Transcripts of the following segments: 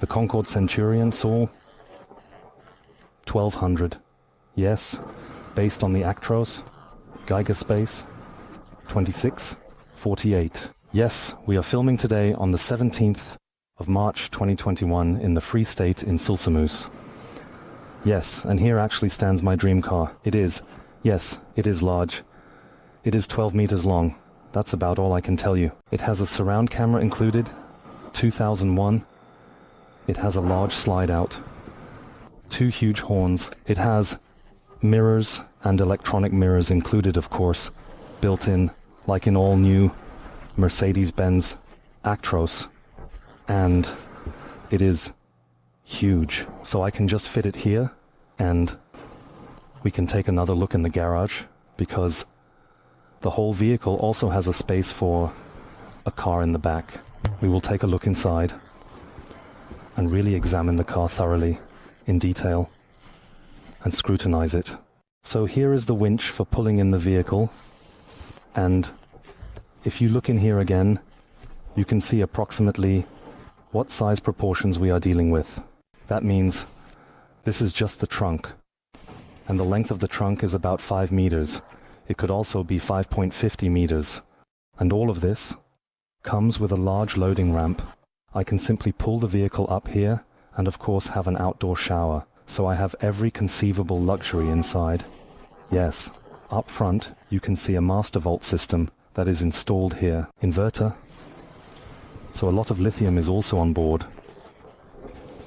The Concorde Centurion saw 1200. Yes, based on the Actros Giga space 2648. Yes, we are filming today on the 17th of March 2021 in the Free State in Sulsamoose. Yes, and here actually stands my dream car. It is. Yes, it is large. It is 12 meters long. That's about all I can tell you. It has a surround camera included, 2001. It has a large slide out, 2 huge horns. It has mirrors and electronic mirrors included, of course, built in, like in all new Mercedes-Benz Actros. And it is huge. So I can just fit it here, and we can take another look in the garage, because the whole vehicle also has a space for a car in the back. We will take a look inside and really examine the car thoroughly, in detail, and scrutinize it. So here is the winch for pulling in the vehicle, and if you look in here again, you can see approximately what size proportions we are dealing with. That means this is just the trunk, and the length of the trunk is about 5 meters. It could also be 5.50 meters. And all of this comes with a large loading ramp. I can simply pull the vehicle up here and of course have an outdoor shower. So I have every conceivable luxury inside. Yes, up front you can see a master volt system that is installed here. Inverter. So a lot of lithium is also on board.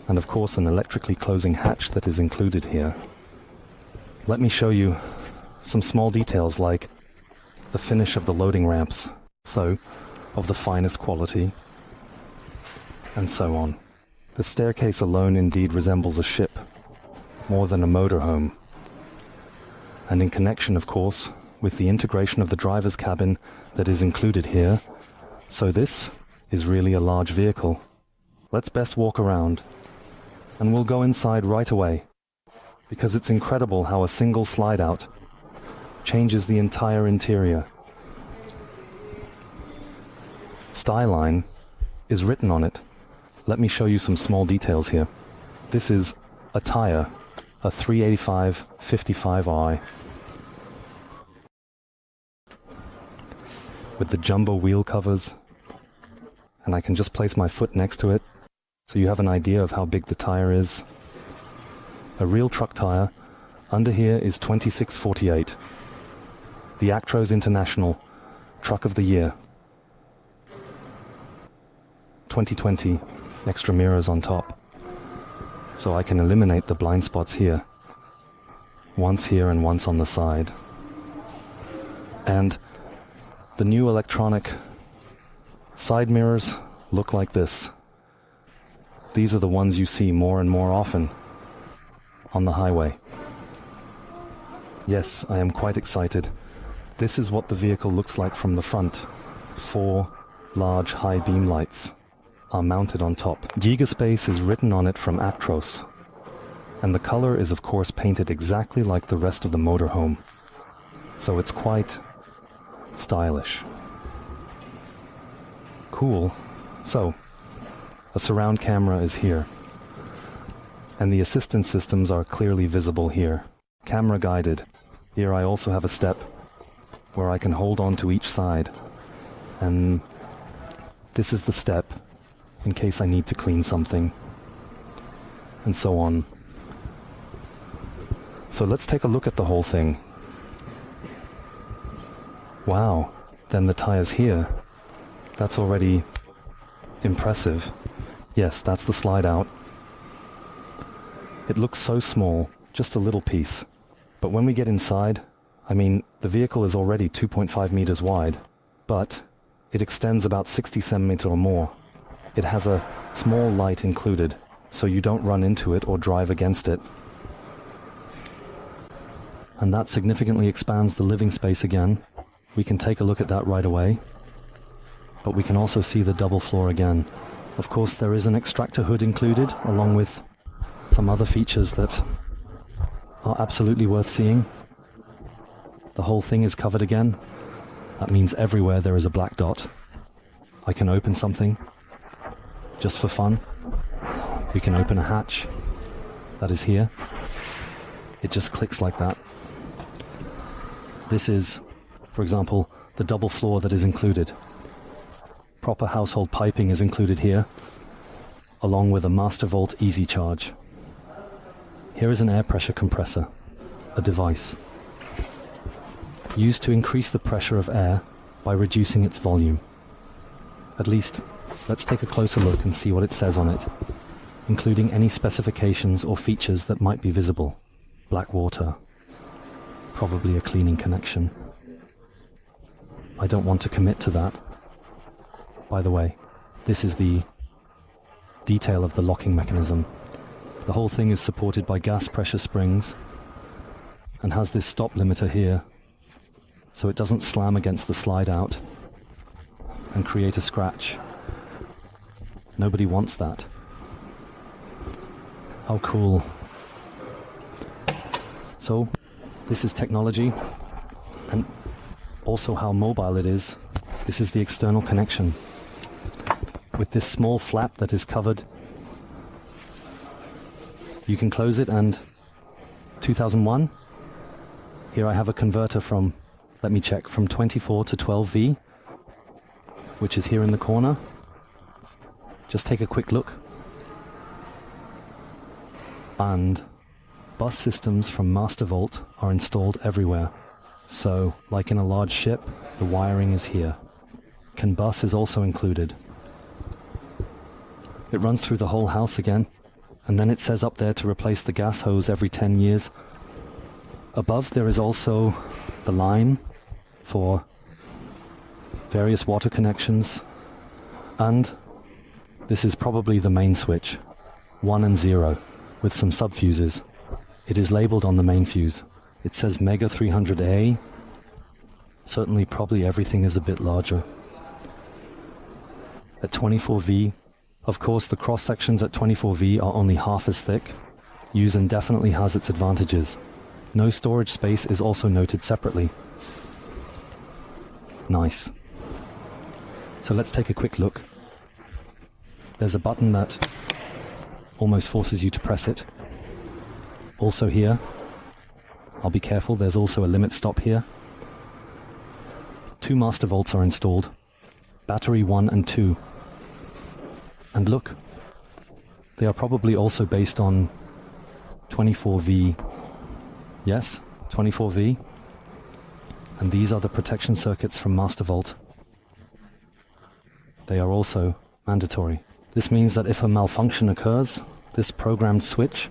And of course an electrically closing hatch that is included here. Let me show you some small details like the finish of the loading ramps, so of the finest quality, and so on. The staircase alone indeed resembles a ship, more than a motorhome. And in connection, of course, with the integration of the driver's cabin that is included here, so this is really a large vehicle. Let's best walk around, and we'll go inside right away, because it's incredible how a single slide out changes the entire interior. Styline is written on it. Let me show you some small details here. This is a tire, a 385/55i, with the jumbo wheel covers, and I can just place my foot next to it so you have an idea of how big the tire is. A real truck tire. Under here is 2648. The Actros International Truck of the Year 2020. Extra mirrors on top, so I can eliminate the blind spots here. Once here and once on the side. And the new electronic side mirrors look like this. These are the ones you see more and more often on the highway. Yes, I am quite excited. This is what the vehicle looks like from the front. 4 large high beam lights are mounted on top. Giga Space is written on it from Actros, and the color is of course painted exactly like the rest of the motorhome, so it's quite stylish. Cool. So, a surround camera is here, and the assistance systems are clearly visible here. Camera guided. Here I also have a step where I can hold on to each side, and this is the step in case I need to clean something, and so on. So let's take a look at the whole thing. Wow, then the tires here. That's already impressive. Yes, that's the slide out. It looks so small, just a little piece. But when we get inside, I mean, the vehicle is already 2.5 meters wide, but it extends about 60 centimeters or more. It has a small light included, so you don't run into it or drive against it. And that significantly expands the living space again. We can take a look at that right away. But we can also see the double floor again. Of course, there is an extractor hood included, along with some other features that are absolutely worth seeing. The whole thing is covered again. That means everywhere there is a black dot. I can open something, just for fun. We can open a hatch that is here. It just clicks like that. This is, for example, the double floor that is included. Proper household piping is included here, along with a Master Vault Easy Charge. Here is an air pressure compressor, a device used to increase the pressure of air by reducing its volume. At least, let's take a closer look and see what it says on it, including any specifications or features that might be visible. Black water, probably a cleaning connection. I don't want to commit to that. By the way, this is the detail of the locking mechanism. The whole thing is supported by gas pressure springs and has this stop limiter here, so it doesn't slam against the slide out and create a scratch. Nobody wants that. How cool. So, this is technology, and also how mobile it is. This is the external connection. With this small flap that is covered, you can close it, and 2001, here I have a converter from, let me check, from 24 to 12V, which is here in the corner. Just take a quick look. And bus systems from Master Vault are installed everywhere. So, like in a large ship, the wiring is here. CAN bus is also included. It runs through the whole house again, and then it says up there to replace the gas hose every 10 years. Above there is also the line for various water connections, and this is probably the main switch, 1 and 0, with some sub-fuses. It is labeled on the main fuse. It says Mega 300A. Certainly, probably everything is a bit larger. At 24V, of course, the cross sections at 24V are only half as thick. Usen definitely has its advantages. No storage space is also noted separately. Nice. So let's take a quick look. There's a button that almost forces you to press it. Also here, I'll be careful, there's also a limit stop here. 2 Master Vaults are installed, battery 1 and 2. And look, they are probably also based on 24V. Yes, 24V. And these are the protection circuits from Master Vault. They are also mandatory. This means that if a malfunction occurs, this programmed switch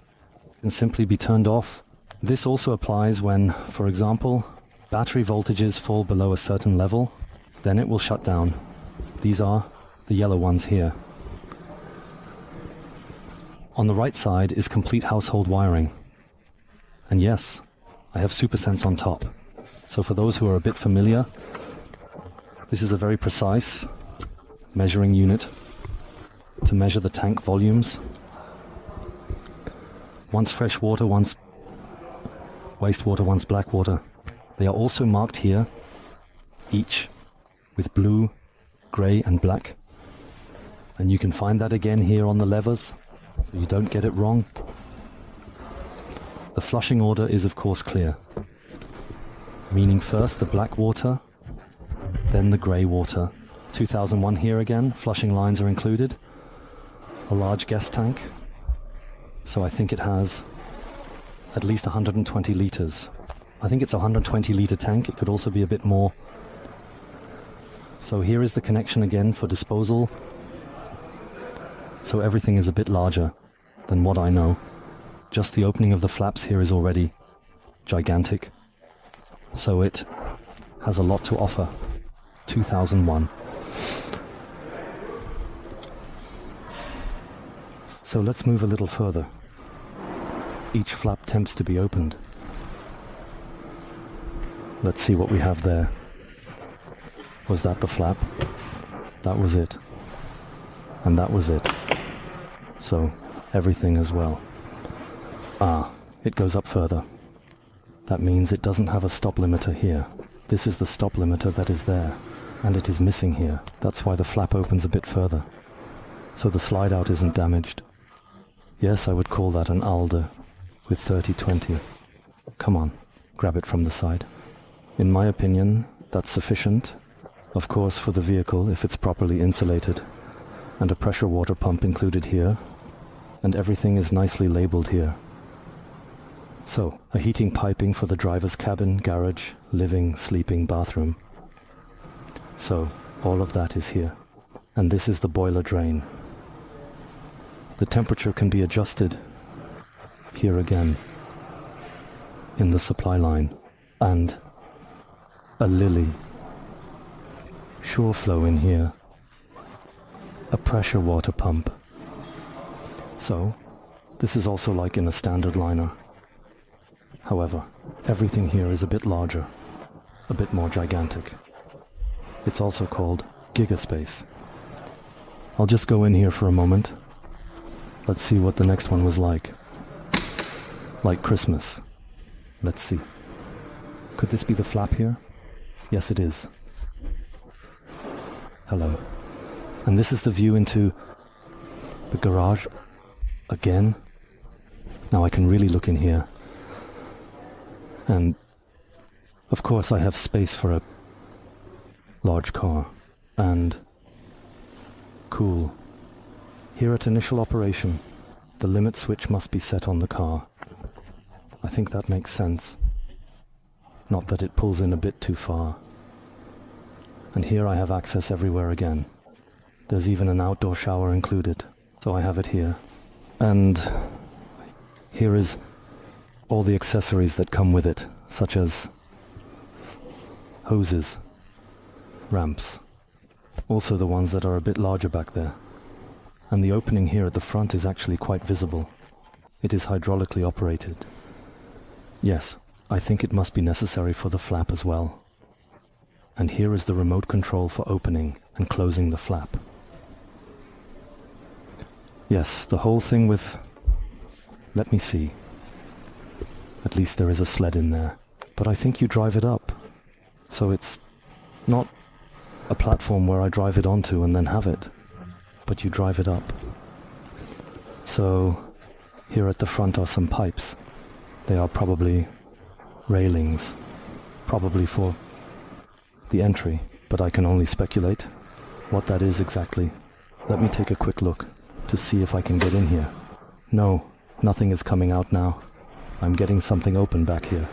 can simply be turned off. This also applies when, for example, battery voltages fall below a certain level, then it will shut down. These are the yellow ones here. On the right side is complete household wiring. And yes, I have SuperSense on top. So for those who are a bit familiar, this is a very precise measuring unit to measure the tank volumes. Once fresh water, once wastewater, once black water. They are also marked here, each with blue, grey and black. And you can find that again here on the levers, so you don't get it wrong. The flushing order is of course clear, meaning first the black water, then the grey water. 2001 here again, flushing lines are included. A large gas tank, so I think it has at least 120 litres. I think it's a 120 litre tank, it could also be a bit more. So here is the connection again for disposal. So everything is a bit larger than what I know. Just the opening of the flaps here is already gigantic. So it has a lot to offer. 2001. So let's move a little further. Each flap tempts to be opened. Let's see what we have there. Was that the flap? That was it. And that was it. So, everything as well. Ah, it goes up further. That means it doesn't have a stop limiter here. This is the stop limiter that is there, and it is missing here. That's why the flap opens a bit further, so the slide out isn't damaged. Yes, I would call that an Alde with 30/20. Come on, grab it from the side. In my opinion, that's sufficient. Of course, for the vehicle, if it's properly insulated, and a pressure water pump included here, and everything is nicely labeled here. So, a heating piping for the driver's cabin, garage, living, sleeping, bathroom. So, all of that is here. And this is the boiler drain. The temperature can be adjusted here again in the supply line. And a Lily SureFlow in here. A pressure water pump. So, this is also like in a standard liner. However, everything here is a bit larger, a bit more gigantic. It's also called Giga Space. I'll just go in here for a moment. Let's see what the next one was like. Like Christmas. Let's see. Could this be the flap here? Yes, it is. Hello. And this is the view into the garage again. Now I can really look in here. And of course I have space for a large car. And cool. Here at initial operation, the limit switch must be set on the car. I think that makes sense. Not that it pulls in a bit too far. And here I have access everywhere again. There's even an outdoor shower included, so I have it here. And here is all the accessories that come with it, such as hoses, ramps, also the ones that are a bit larger back there. And the opening here at the front is actually quite visible. It is hydraulically operated. Yes, I think it must be necessary for the flap as well. And here is the remote control for opening and closing the flap. Yes, the whole thing with... Let me see. At least there is a sled in there. But I think you drive it up. So it's not a platform where I drive it onto and then have it. But you drive it up. So here at the front are some pipes. They are probably railings. Probably for the entry. But I can only speculate what that is exactly. Let me take a quick look to see if I can get in here. No, nothing is coming out now. I'm getting something open back here.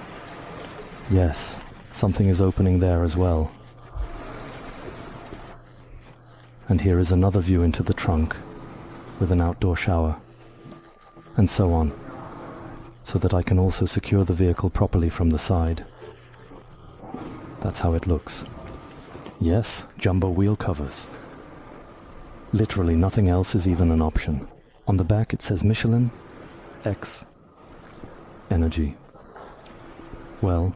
Yes, something is opening there as well. And here is another view into the trunk with an outdoor shower. And so on. So that I can also secure the vehicle properly from the side. That's how it looks. Yes, jumbo wheel covers. Literally nothing else is even an option. On the back it says Michelin X Energy. Well,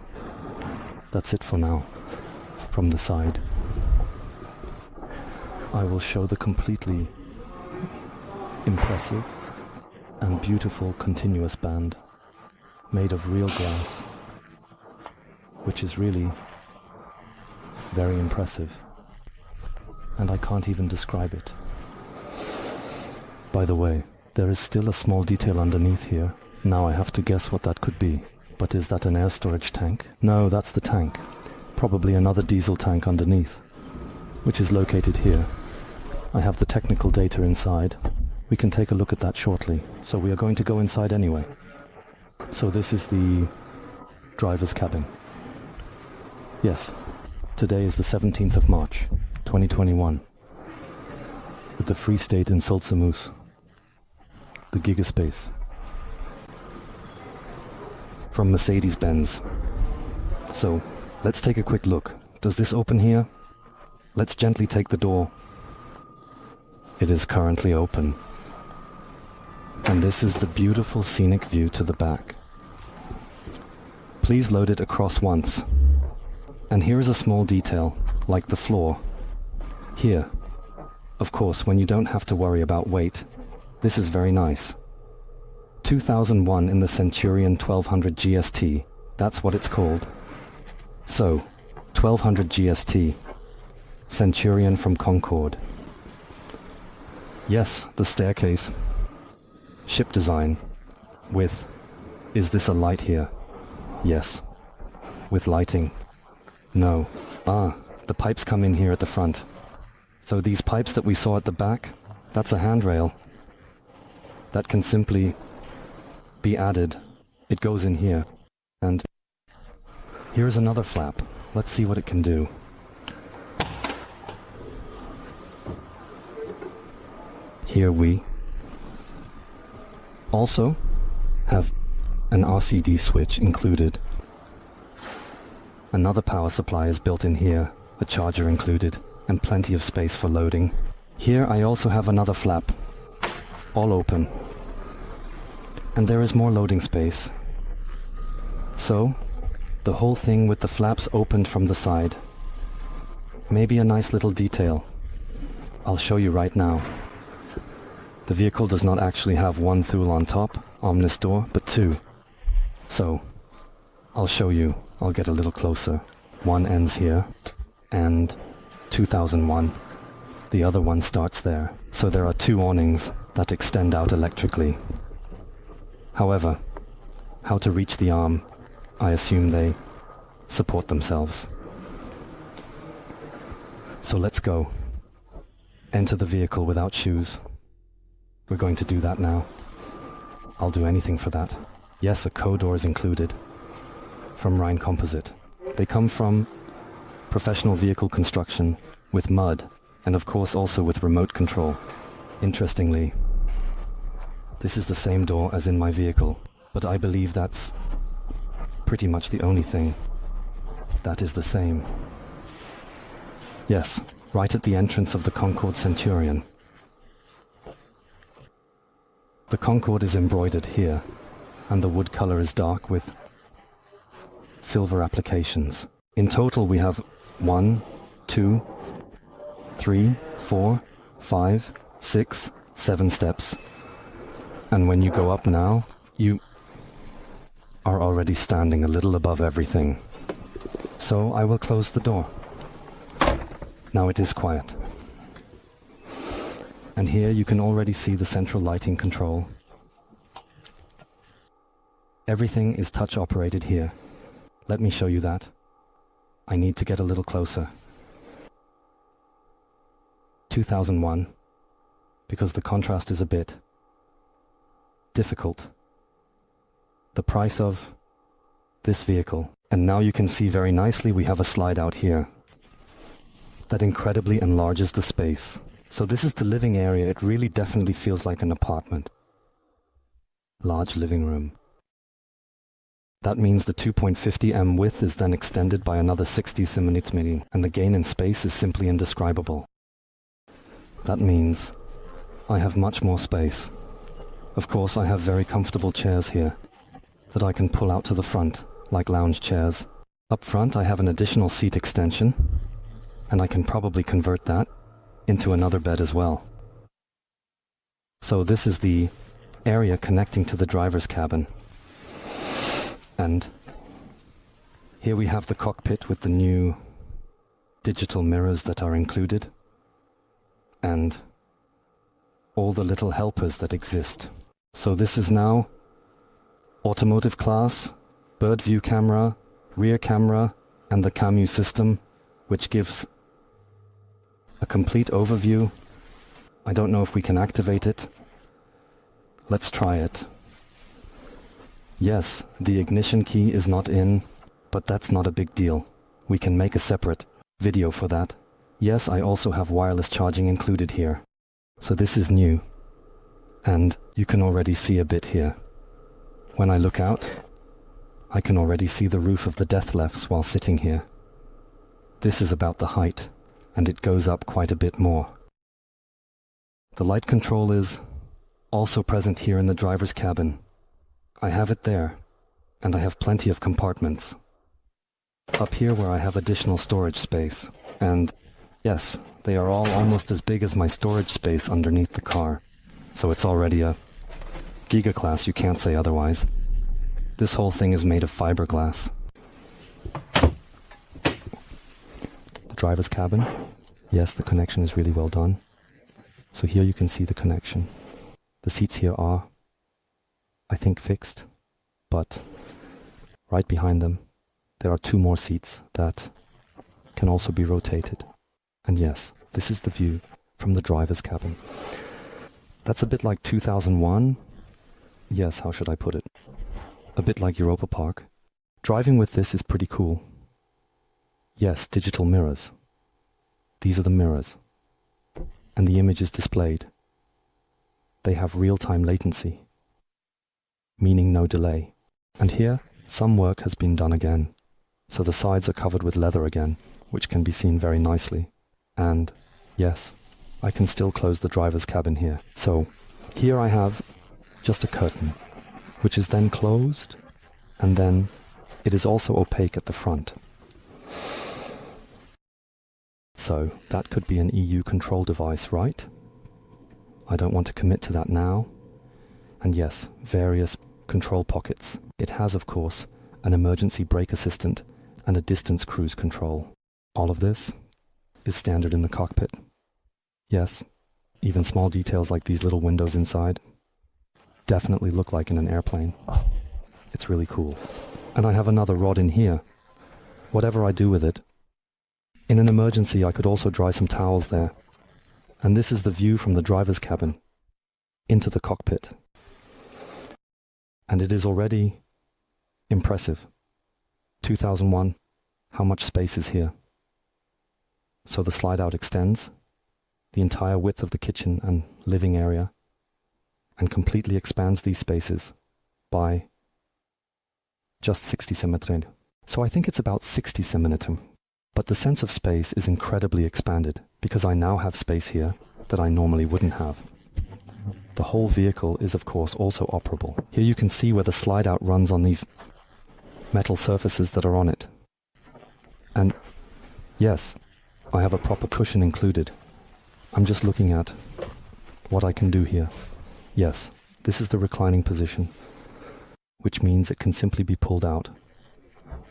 that's it for now. From the side. I will show the completely impressive and beautiful continuous band made of real glass, which is really very impressive, and I can't even describe it. By the way, there is still a small detail underneath here. Now I have to guess what that could be. But is that an air storage tank? No, that's the tank. Probably another diesel tank underneath, which is located here. I have the technical data inside. We can take a look at that shortly. So we are going to go inside anyway. So this is the driver's cabin. Yes, today is the 17th of March, 2021. With the Free State in Solsamus, the Giga Space. From Mercedes-Benz. So, let's take a quick look. Does this open here? Let's gently take the door. It is currently open. And this is the beautiful scenic view to the back. Please load it across once. And here is a small detail, like the floor. Here. Of course, when you don't have to worry about weight, this is very nice. 2001 in the Centurion 1200 GST, that's what it's called. So, 1200 GST, Centurion from Concorde. Yes, the staircase. ship design with, is this a light here? Yes. With lighting? No. The pipes come in here at the front. So these pipes that we saw at the back, that's a handrail. That can simply be added. It goes in here. And here's another flap. Let's see what it can do. Here we also have an RCD switch included. Another power supply is built in here, a charger included, and plenty of space for loading. Here I also have another flap, all open. And there is more loading space. So, the whole thing with the flaps opened from the side. Maybe a nice little detail. I'll show you right now. The vehicle does not actually have one thule on top, omnis door, but two. So, I'll show you. I'll get a little closer. One ends here, and 2001. The other one starts there. So there are two awnings that extend out electrically. However, how to reach the arm, I assume they support themselves. So let's go. Enter the vehicle without shoes. We're going to do that now. I'll do anything for that. Yes, a co-door is included. From Rhine Composite. They come from professional vehicle construction with mud, and of course also with remote control. Interestingly, this is the same door as in my vehicle, but I believe that's pretty much the only thing that is the same. Yes, right at the entrance of the Concorde Centurion. The Concorde is embroidered here, and the wood color is dark with silver applications. In total we have 1, 2, 3, 4, 5, 6, 7 steps. And when you go up now, you are already standing a little above everything. So I will close the door. Now it is quiet. And here you can already see the central lighting control. Everything is touch operated here. Let me show you that. I need to get a little closer. 2001, because the contrast is a bit difficult. The price of this vehicle. And now you can see very nicely we have a slide out here that incredibly enlarges the space. So this is the living area. It really definitely feels like an apartment. Large living room. That means the 2.50 m width is then extended by another 60 cm, and the gain in space is simply indescribable. That means I have much more space. Of course, I have very comfortable chairs here that I can pull out to the front, like lounge chairs. Up front, I have an additional seat extension, and I can probably convert that into another bed as well. So this is the area connecting to the driver's cabin. And here we have the cockpit with the new digital mirrors that are included, and all the little helpers that exist. So this is now automotive class, bird view camera, rear camera, and the CAMU system, which gives a complete overview. I don't know if we can activate it. Let's try it. Yes, the ignition key is not in, but that's not a big deal. We can make a separate video for that. Yes, I also have wireless charging included here. So this is new. And you can already see a bit here. When I look out, I can already see the roof of the death lefts while sitting here. This is about the height, and it goes up quite a bit more. The light control is also present here in the driver's cabin. I have it there, and I have plenty of compartments. Up here where I have additional storage space, and yes, they are all almost as big as my storage space underneath the car. So it's already a Giga class, you can't say otherwise. This whole thing is made of fiberglass. The driver's cabin. Yes, the connection is really well done. So here you can see the connection. The seats here are I think fixed, but right behind them there are two more seats that can also be rotated. And yes, this is the view from the driver's cabin. That's a bit like 2001. Yes, how should I put it? A bit like Europa Park. Driving with this is pretty cool. Yes, digital mirrors. These are the mirrors. And the image is displayed. They have real-time latency, meaning no delay. And here, some work has been done again. So the sides are covered with leather again, which can be seen very nicely. And yes, I can still close the driver's cabin here. So here I have just a curtain, which is then closed, and then it is also opaque at the front. So that could be an EU control device, right? I don't want to commit to that now. And yes, various control pockets. It has, of course, an emergency brake assistant and a distance cruise control. All of this is standard in the cockpit. Yes, even small details like these little windows inside definitely look like in an airplane. It's really cool. And I have another rod in here. Whatever I do with it, in an emergency I could also dry some towels there. And this is the view from the driver's cabin into the cockpit. And it is already impressive. 2001, how much space is here? So the slide out extends the entire width of the kitchen and living area and completely expands these spaces by just 60 cm. So I think it's about 60 cm. But the sense of space is incredibly expanded because I now have space here that I normally wouldn't have. The whole vehicle is of course also operable. Here you can see where the slide out runs on these metal surfaces that are on it. And yes, I have a proper cushion included. I'm just looking at what I can do here. Yes, this is the reclining position, which means it can simply be pulled out.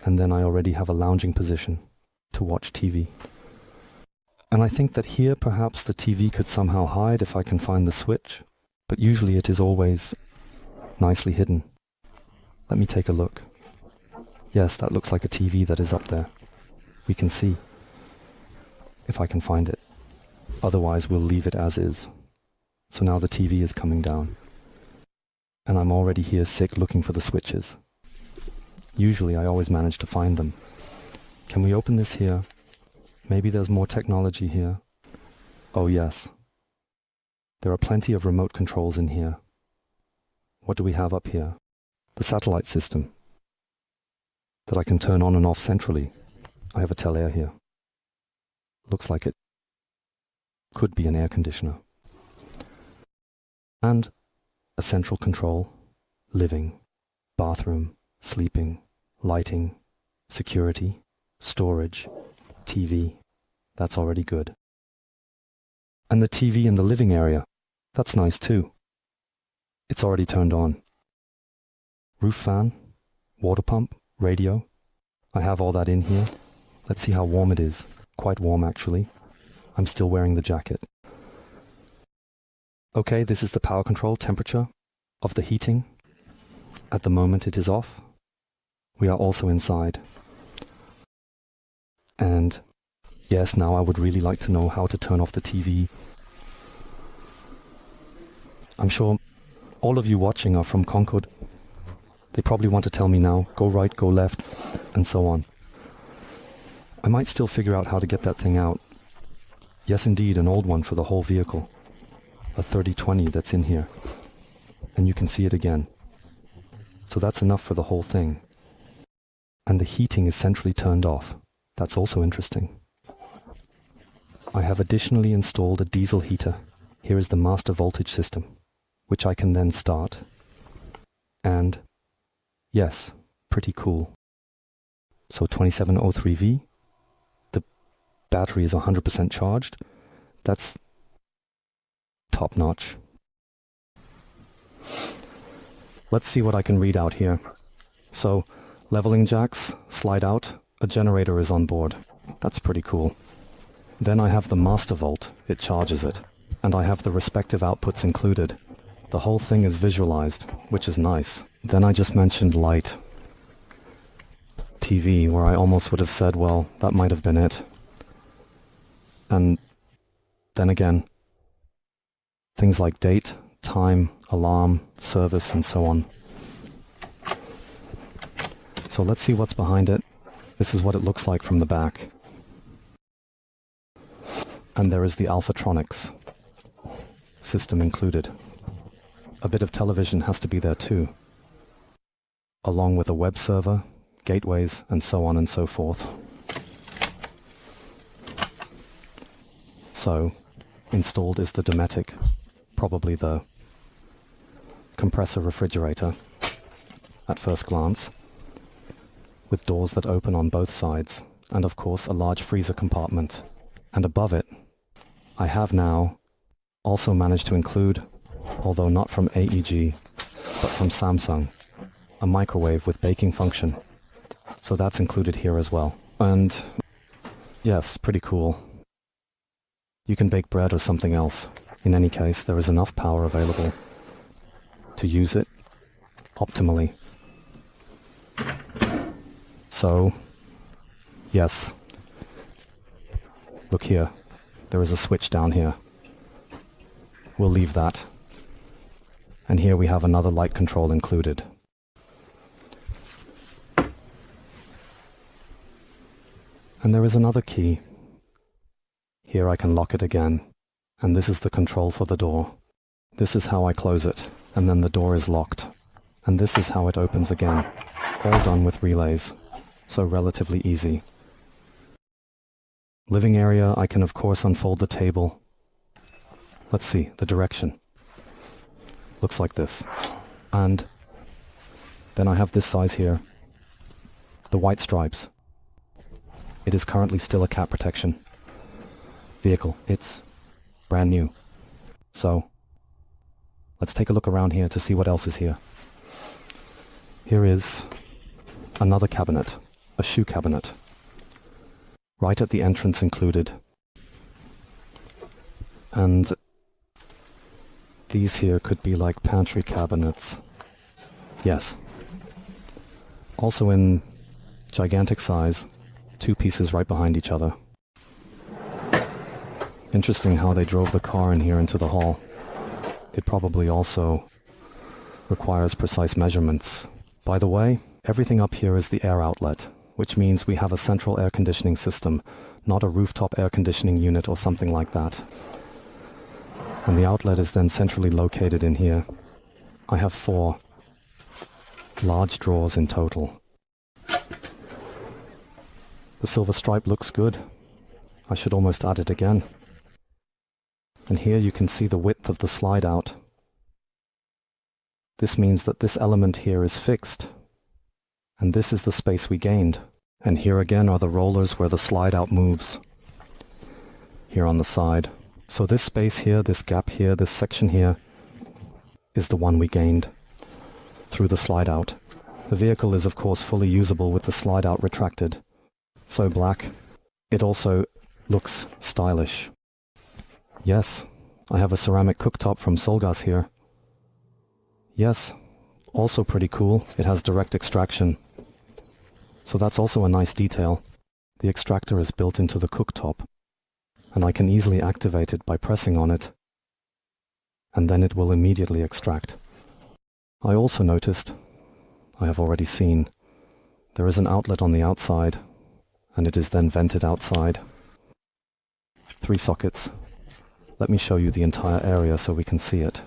And then I already have a lounging position to watch TV. And I think that here perhaps the TV could somehow hide if I can find the switch, but usually it is always nicely hidden. Let me take a look. Yes, that looks like a TV that is up there. We can see if I can find it. Otherwise we'll leave it as is. So now the TV is coming down. And I'm already here sick looking for the switches. Usually I always manage to find them. Can we open this here? Maybe there's more technology here. Oh yes. There are plenty of remote controls in here. What do we have up here? The satellite system that I can turn on and off centrally. I have a Tel-Air here. Looks like it could be an air conditioner. And a central control, living, bathroom, sleeping, lighting, security, storage, TV. That's already good. And the TV in the living area, that's nice too. It's already turned on. Roof fan, water pump, radio. I have all that in here. Let's see how warm it is. Quite warm actually. I'm still wearing the jacket. Okay, this is the power control temperature of the heating. At the moment it is off. We are also inside. And yes, now I would really like to know how to turn off the TV. I'm sure all of you watching are from Concorde. They probably want to tell me now, go right, go left, and so on. I might still figure out how to get that thing out. Yes, indeed, an old one for the whole vehicle. A 3020 that's in here. And you can see it again. So that's enough for the whole thing. And the heating is centrally turned off. That's also interesting. I have additionally installed a diesel heater. Here is the master voltage system, which I can then start. And yes, pretty cool. So 2703V, the battery is 100% charged. That's top notch. Let's see what I can read out here. So, leveling jacks, slide out, a generator is on board. That's pretty cool. Then I have the master volt, it charges it. And I have the respective outputs included. The whole thing is visualized, which is nice. Then I just mentioned light. TV, where I almost would have said, well, that might have been it. And then again, things like date, time, alarm, service, and so on. So let's see what's behind it. This is what it looks like from the back. And there is the Alphatronics system included. A bit of television has to be there too, along with a web server, gateways, and so on and so forth. So, installed is the Dometic, probably the compressor refrigerator at first glance, with doors that open on both sides, and of course a large freezer compartment. And above it, I have now also managed to include, although not from AEG, but from Samsung, a microwave with baking function. So that's included here as well. And yes, pretty cool. You can bake bread or something else. In any case, there is enough power available to use it optimally. So, yes, look here, there is a switch down here. We'll leave that. And here we have another light control included. And there is another key. Here I can lock it again. And this is the control for the door. This is how I close it. And then the door is locked. And this is how it opens again. All done with relays. So relatively easy. Living area, I can of course unfold the table. Let's see, the direction. Looks like this. And then I have this size here. The white stripes. It is currently still a cat protection vehicle. It's brand new. So, let's take a look around here to see what else is here. Here is another cabinet, a shoe cabinet. Right at the entrance included. And these here could be like pantry cabinets. Yes. Also in gigantic size, two pieces right behind each other. Interesting how they drove the car in here into the hall. It probably also requires precise measurements. By the way, everything up here is the air outlet, which means we have a central air conditioning system, not a rooftop air conditioning unit or something like that. And the outlet is then centrally located in here. I have 4 large drawers in total. The silver stripe looks good. I should almost add it again. And here you can see the width of the slide out. This means that this element here is fixed. And this is the space we gained. And here again are the rollers where the slide out moves. Here on the side. So this space here, this gap here, this section here, is the one we gained through the slide out. The vehicle is of course fully usable with the slide out retracted. So black. It also looks stylish. Yes, I have a ceramic cooktop from Solgas here. Yes, also pretty cool. It has direct extraction. So that's also a nice detail. The extractor is built into the cooktop, and I can easily activate it by pressing on it, and then it will immediately extract. I also noticed, I have already seen, there is an outlet on the outside, and it is then vented outside. 3 sockets. Let me show you the entire area so we can see it.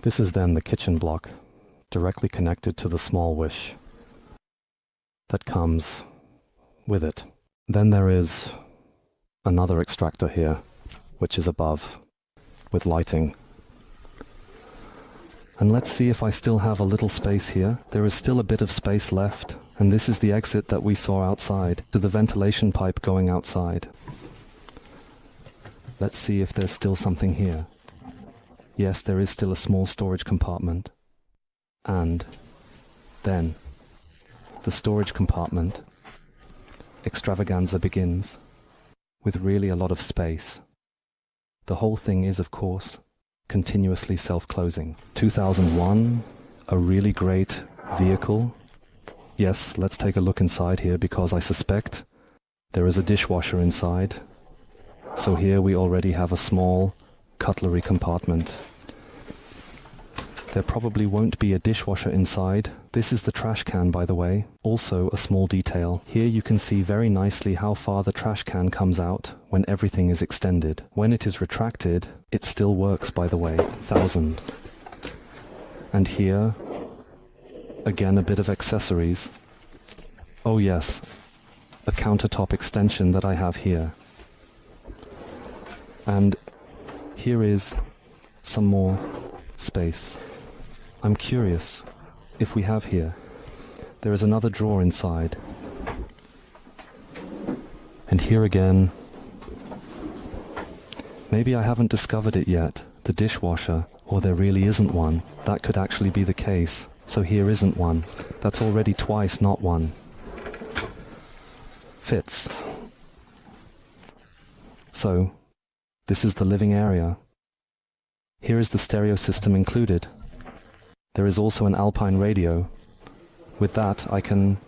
This is then the kitchen block, directly connected to the small wish that comes with it. Then there is another extractor here, which is above, with lighting. And let's see if I still have a little space here. There is still a bit of space left, and this is the exit that we saw outside, to the ventilation pipe going outside. Let's see if there's still something here. Yes, there is still a small storage compartment. And then the storage compartment extravaganza begins, with really a lot of space. The whole thing is, of course, continuously self-closing. 2001, a really great vehicle. Yes, let's take a look inside here because I suspect there is a dishwasher inside. So here we already have a small cutlery compartment. There probably won't be a dishwasher inside. This is the trash can, by the way. Also a small detail. Here you can see very nicely how far the trash can comes out when everything is extended. When it is retracted, it still works, by the way. 1000. And here, again a bit of accessories. Oh yes, a countertop extension that I have here. And here is some more space. I'm curious if we have here. There is another drawer inside. And here again, maybe I haven't discovered it yet, the dishwasher, or there really isn't one. That could actually be the case. So here isn't one. That's already twice not one. Fits. So, this is the living area. Here is the stereo system included. There is also an Alpine radio. With that, I can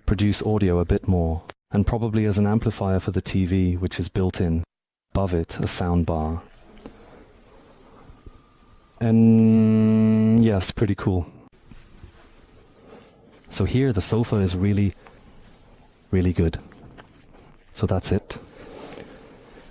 produce audio a bit more, and probably as an amplifier for the TV, which is built in. Above it, a sound bar. And yes, pretty cool. So here the sofa is really good. So that's it.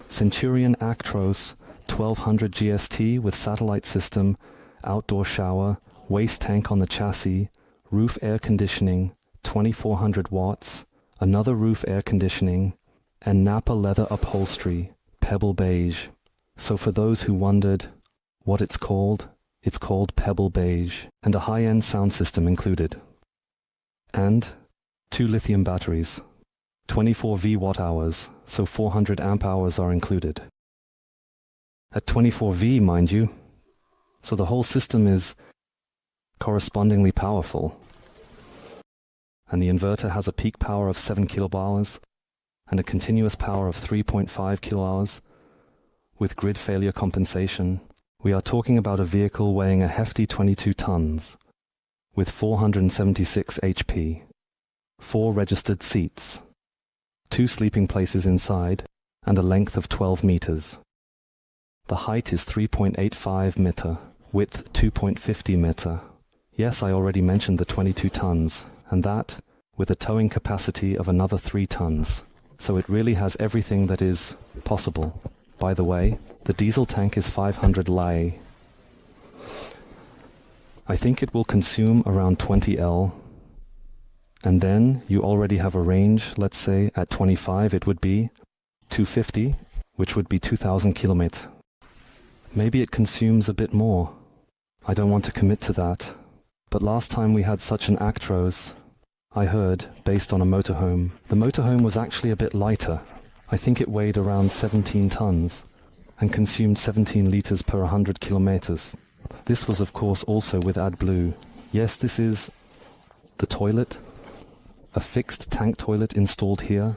Centurion Actros 1200 GST with satellite system, outdoor shower, waste tank on the chassis, roof air conditioning, 2400 watts, another roof air conditioning, and Napa leather upholstery, Pebble Beige. So for those who wondered what it's called Pebble Beige, and a high-end sound system included. And 2 lithium batteries, 24 V-watt-hours, so 400 amp-hours are included. At 24 V, mind you, so the whole system is correspondingly powerful. And the inverter has a peak power of 7 kilohours and a continuous power of 3.5 kilohours with grid failure compensation. We are talking about a vehicle weighing a hefty 22 tons with 476 HP, 4 registered seats, 2 sleeping places inside, and a length of 12 meters. The height is 3.85 meter, width 2.50 meter. Yes, I already mentioned the 22 tons, and that with a towing capacity of another 3 tons. So it really has everything that is possible. By the way, the diesel tank is 500 Li. I think it will consume around 20 L. And then you already have a range, let's say at 25 it would be 250, which would be 2000 kilometers. Maybe it consumes a bit more. I don't want to commit to that. But last time we had such an Actros, I heard, based on a motorhome. The motorhome was actually a bit lighter. I think it weighed around 17 tons and consumed 17 liters per 100 kilometers. This was of course also with AdBlue. Yes, this is the toilet, a fixed tank toilet installed here.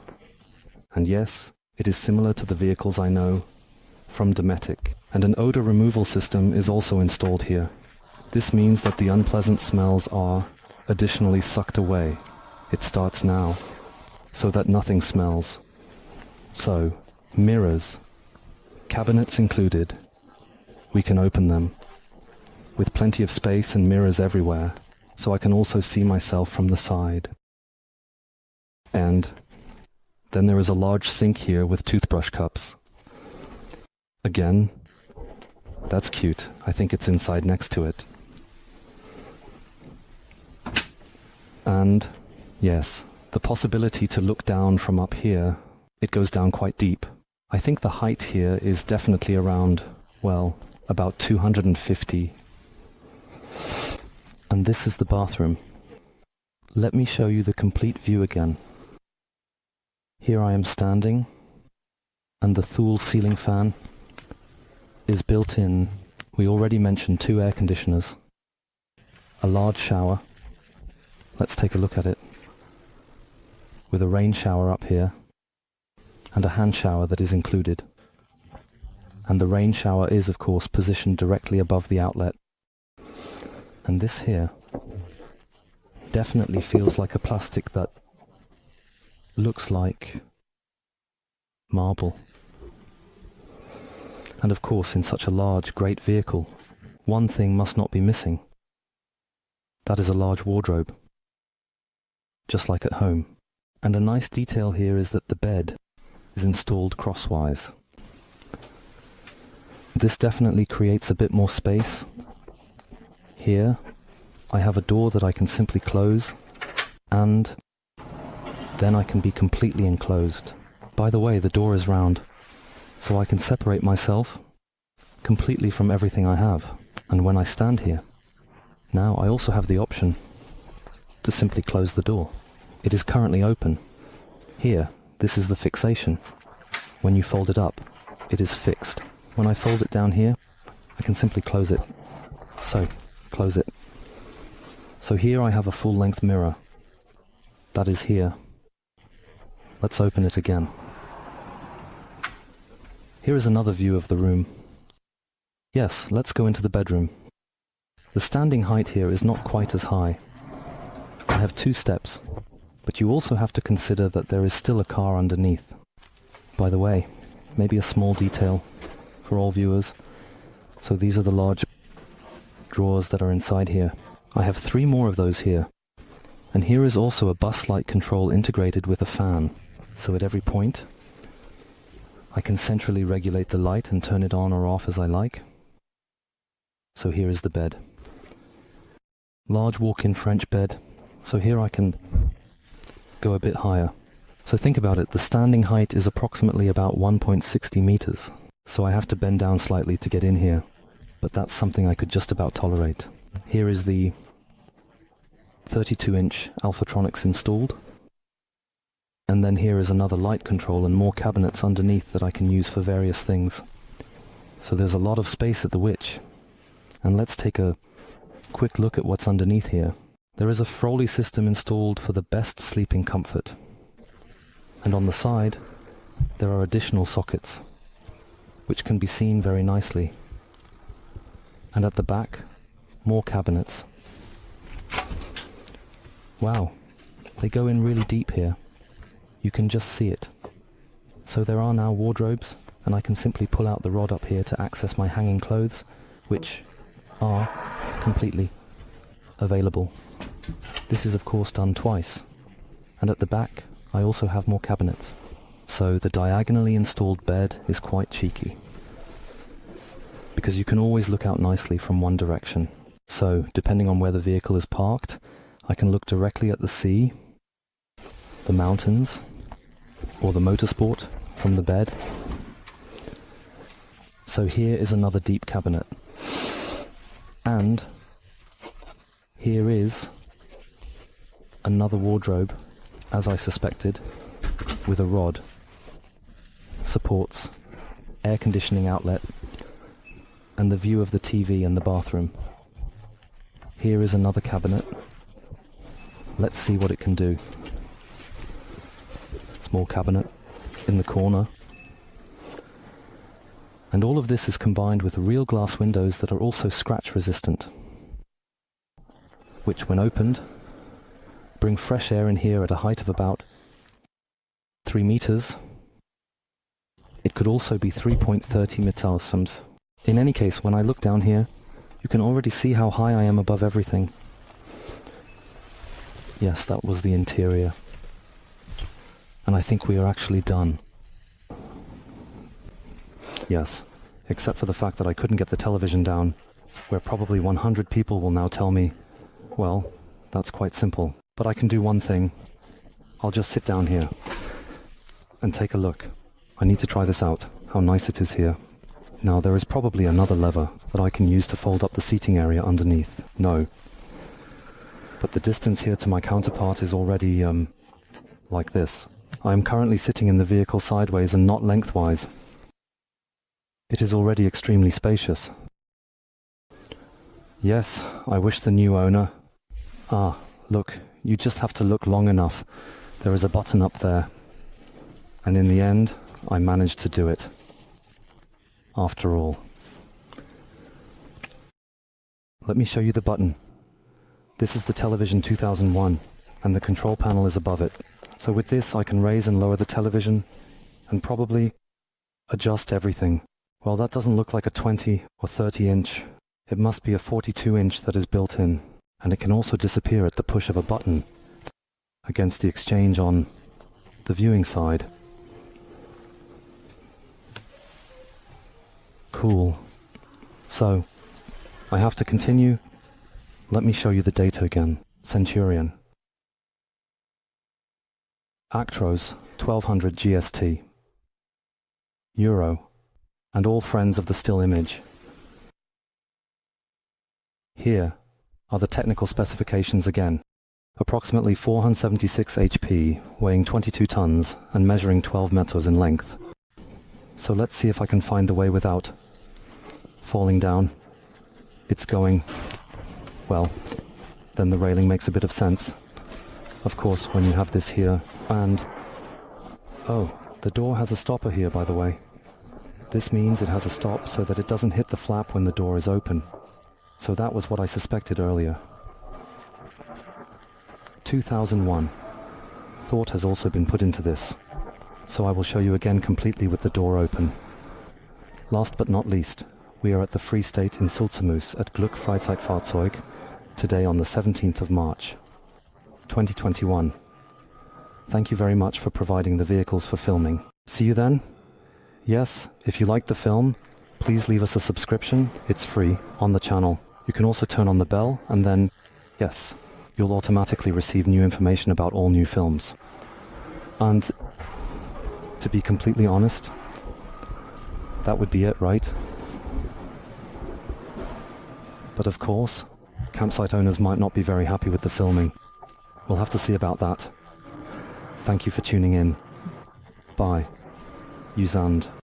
And yes, it is similar to the vehicles I know from Dometic. And an odor removal system is also installed here. This means that the unpleasant smells are additionally sucked away. It starts now, so that nothing smells. So, mirrors, cabinets included. We can open them, with plenty of space and mirrors everywhere, so I can also see myself from the side. And then there is a large sink here with toothbrush cups. Again, that's cute. I think it's inside next to it. And, yes, the possibility to look down from up here, it goes down quite deep. I think the height here is definitely around, well, about 250. And this is the bathroom. Let me show you the complete view again. Here I am standing, and the Thule ceiling fan is built in. We already mentioned 2 air conditioners, a large shower. Let's take a look at it. With a rain shower up here, and a hand shower that is included. And the rain shower is, of course, positioned directly above the outlet. And this here definitely feels like a plastic that looks like marble. And of course, in such a large, great vehicle, one thing must not be missing. That is a large wardrobe, just like at home. And a nice detail here is that the bed is installed crosswise. This definitely creates a bit more space. Here, I have a door that I can simply close, and then I can be completely enclosed. By the way, the door is round, so I can separate myself completely from everything I have. And when I stand here, now I also have the option to simply close the door. It is currently open. Here, this is the fixation. When you fold it up, it is fixed. When I fold it down here, I can simply close it. So, close it. So here I have a full-length mirror. That is here. Let's open it again. Here is another view of the room. Yes, let's go into the bedroom. The standing height here is not quite as high. I have 2 steps, but you also have to consider that there is still a car underneath. By the way, maybe a small detail for all viewers. So these are the large drawers that are inside here. I have 3 more of those here. And here is also a bus light control integrated with a fan. So at every point, I can centrally regulate the light and turn it on or off as I like. So here is the bed. Large walk-in French bed. So here I can go a bit higher. So think about it, the standing height is approximately about 1.60 meters. So I have to bend down slightly to get in here. But that's something I could just about tolerate. Here is the 32-inch Alphatronics installed. And then here is another light control and more cabinets underneath that I can use for various things. So there's a lot of space at the Witch. And let's take a quick look at what's underneath here. There is a Froley system installed for the best sleeping comfort. And on the side, there are additional sockets, which can be seen very nicely. And at the back, more cabinets. Wow, they go in really deep here. You can just see it. So there are now wardrobes, and I can simply pull out the rod up here to access my hanging clothes, which are completely available. This is of course done twice. And at the back, I also have more cabinets. So the diagonally installed bed is quite cheeky, because you can always look out nicely from one direction. So, depending on where the vehicle is parked, I can look directly at the sea, the mountains, or the motorsport from the bed. So here is another deep cabinet. And here is another wardrobe, as I suspected, with a rod, supports, air conditioning outlet, and the view of the TV and the bathroom. Here is another cabinet. Let's see what it can do. Small cabinet in the corner. And all of this is combined with real glass windows that are also scratch resistant, which when opened, bring fresh air in here at a height of about 3 meters. It could also be 3.30 meters. In any case, when I look down here, you can already see how high I am above everything. Yes, that was the interior. And I think we are actually done. Yes, except for the fact that I couldn't get the television down, where probably 100 people will now tell me, well, that's quite simple. But I can do one thing. I'll just sit down here and take a look. I need to try this out, how nice it is here. Now, there is probably another lever that I can use to fold up the seating area underneath. No. But the distance here to my counterpart is already, like this. I am currently sitting in the vehicle sideways and not lengthwise. It is already extremely spacious. Yes, I wish the new owner... Ah, look, you just have to look long enough. There is a button up there. And in the end, I managed to do it. after all. Let me show you the button. This is the television 2001, and the control panel is above it. So with this I can raise and lower the television, and probably adjust everything. Well, that doesn't look like a 20 or 30 inch. It must be a 42 inch that is built in, and it can also disappear at the push of a button against the exchange on the viewing side. Cool. So, I have to continue. Let me show you the data again. Centurion. Actros 1200 GST. Euro. And all friends of the still image. Here are the technical specifications again. Approximately 476 HP, weighing 22 tons and measuring 12 meters in length. So let's see if I can find the way without falling down. It's going, well, then the railing makes a bit of sense. Of course, when you have this here, and oh, the door has a stopper here, by the way. This means it has a stop so that it doesn't hit the flap when the door is open. So that was what I suspected earlier. 2001. Thought has also been put into this. So I will show you again completely with the door open. Last but not least, we are at the Free State in Sulzamus at Glück Freizeitfahrzeug, today on the 17th of March, 2021. Thank you very much for providing the vehicles for filming. See you then? Yes, if you like the film, please leave us a subscription, it's free, on the channel. You can also turn on the bell and then, yes, you'll automatically receive new information about all new films. And, to be completely honest, that would be it, right? But of course, campsite owners might not be very happy with the filming. We'll have to see about that. Thank you for tuning in. Bye. Usand.